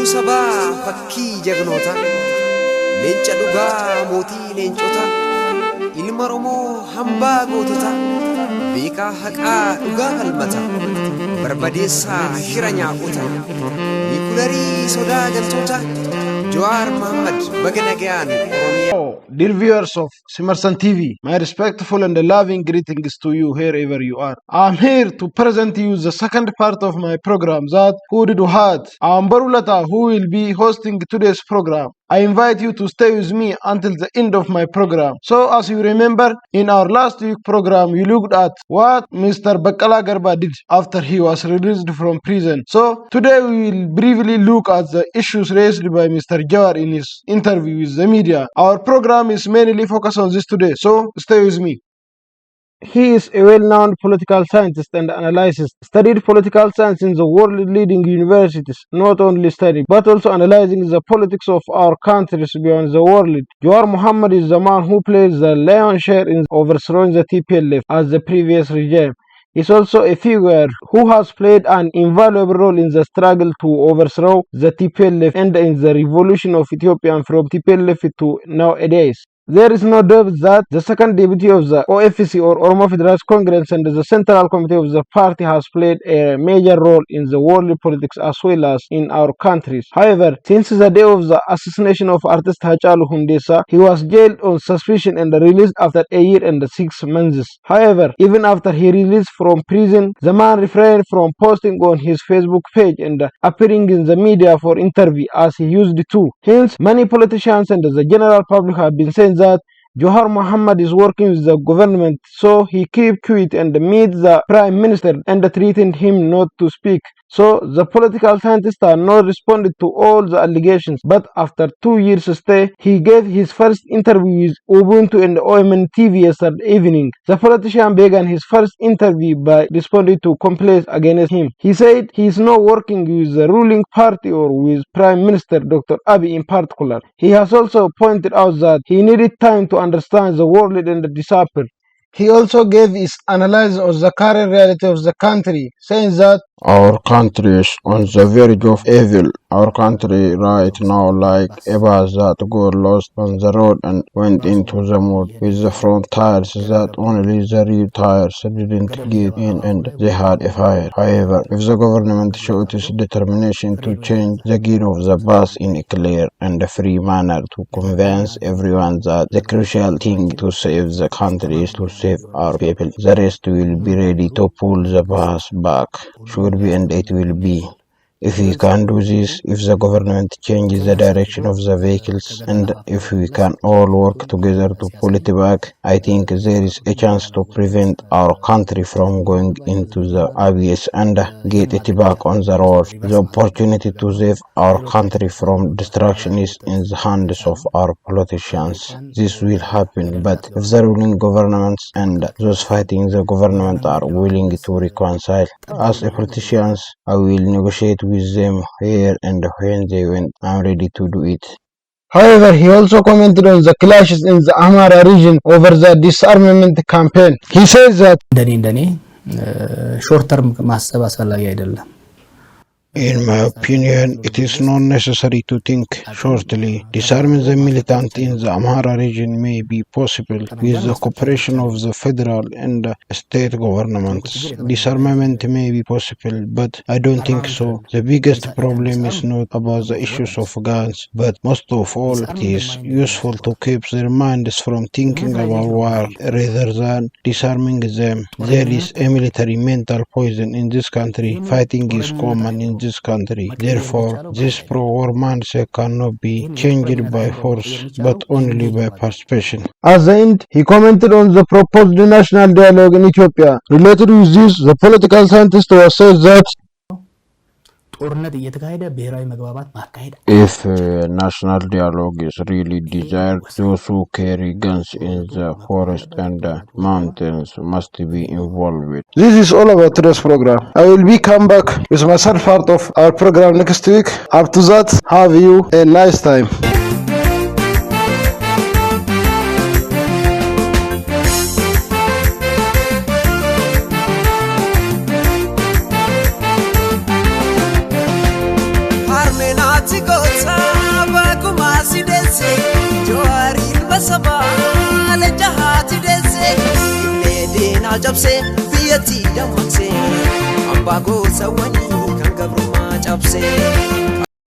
Boru saba fakki jagnota leenca dhugaa mootii leencota ilma Oromoo hamba gootota beekaa haqaa dhugaa falmata barbadeessaa shira nyaaqota nikularii sodaa galtoota jawar Muhammad baganagayaan Oromiyaa. Dear viewers of Simarsan TV, my respectful and loving greetings to you wherever you are. I'm here to present you the second part of my program that Who Did What? I'm boru leta who will be hosting today's program. I invite you to stay with me until the end of my program. So as you remember, in our last week program, we looked at what Mr. Baqqala Garba did after he was released from prison. So today we will briefly look at the issues raised by Mr. Jawar in his interview with the media. Our program is mainly focused on this today, so stay with me. He is a well-known political scientist and analyst. Studied political science in the world-leading universities, not only studying, but also analyzing the politics of our countries beyond the world. Jawar Muhammad is the man who plays the lion's share in overthrowing the TPLF as the previous regime. He is also a figure who has played an invaluable role in the struggle to overthrow the TPLF and in the revolution of Ethiopia from TPLF to nowadays. There is no doubt that the second deputy of the OFC or Oromo Federalist Congress and the central committee of the party has played a major role in the world politics as well as in our countries. However, since the day of the assassination of artist Hachalu Hundessa, he was jailed on suspicion and released after a year and 6 months. However, even after he released from prison, the man refrained from posting on his Facebook page and appearing in the media for interview as he used to. Hence, many politicians and the general public have been saying that Jawar Muhammad is working with the government, so he kept quiet and met the prime minister and threatened him not to speak. So the political scientists are not responded to all the allegations, but after 2 years stay, he gave his first interview with Ubuntu and OMN TV yesterday evening. The politician began his first interview by responding to complaints against him. He said he is not working with the ruling party or with Prime Minister Dr. Abiy in particular. He has also pointed out that he needed time to understand the world and the disappear. He also gave his analysis of the current reality of the country, saying that our country is on the verge of evil. Our country right now like a bus that got lost on the road and went into the mud with the front tires that only the rear tires didn't get in and they had a fire. However, if the government showed its determination to change the gear of the bus in a clear and free manner to convince everyone that the crucial thing to save the country is to save our people, the rest will be ready to pull the bus back. Should be and it will be. If we can do this, if the government changes the direction of the vehicles, and if we can all work together to pull it back, I think there is a chance to prevent our country from going into the abyss and get it back on the road. The opportunity to save our country from destruction is in the hands of our politicians. This will happen, but if the ruling governments and those fighting the government are willing to reconcile, as a politicians, I will negotiate with them where and when they went. I'm ready to do it. However, he also commented on the clashes in the Amhara region over the disarmament campaign. He says that short term ማሰብ አስፈላጊ አይደለም. In my opinion, it is not necessary to think shortly. Disarming the militant in the Amhara region may be possible with the cooperation of the federal and state governments. Disarmament may be possible, but I don't think so. The biggest problem is not about the issues of guns, but most of all, it is useful to keep their minds from thinking about war rather than disarming them. There is a military mental poison in this country. Fighting is common in this country. Therefore, this pro-war mindset cannot be changed by force, but only by persuasion. At the end, he commented on the proposed national dialogue in Ethiopia. Related with this, the political scientist was said that if national dialogue is really desired, those who carry guns in the forest and mountains must be involved. This is all about today's program. I will be come back with my third part of our program next week. Up to that, have you a nice time. ati goota baakuma si deesse jawar ilma sabaa leenca haati deesse illee deenaa cabse biyyatti dammaqse abbaa goota wanii kan gabrummaa cabse.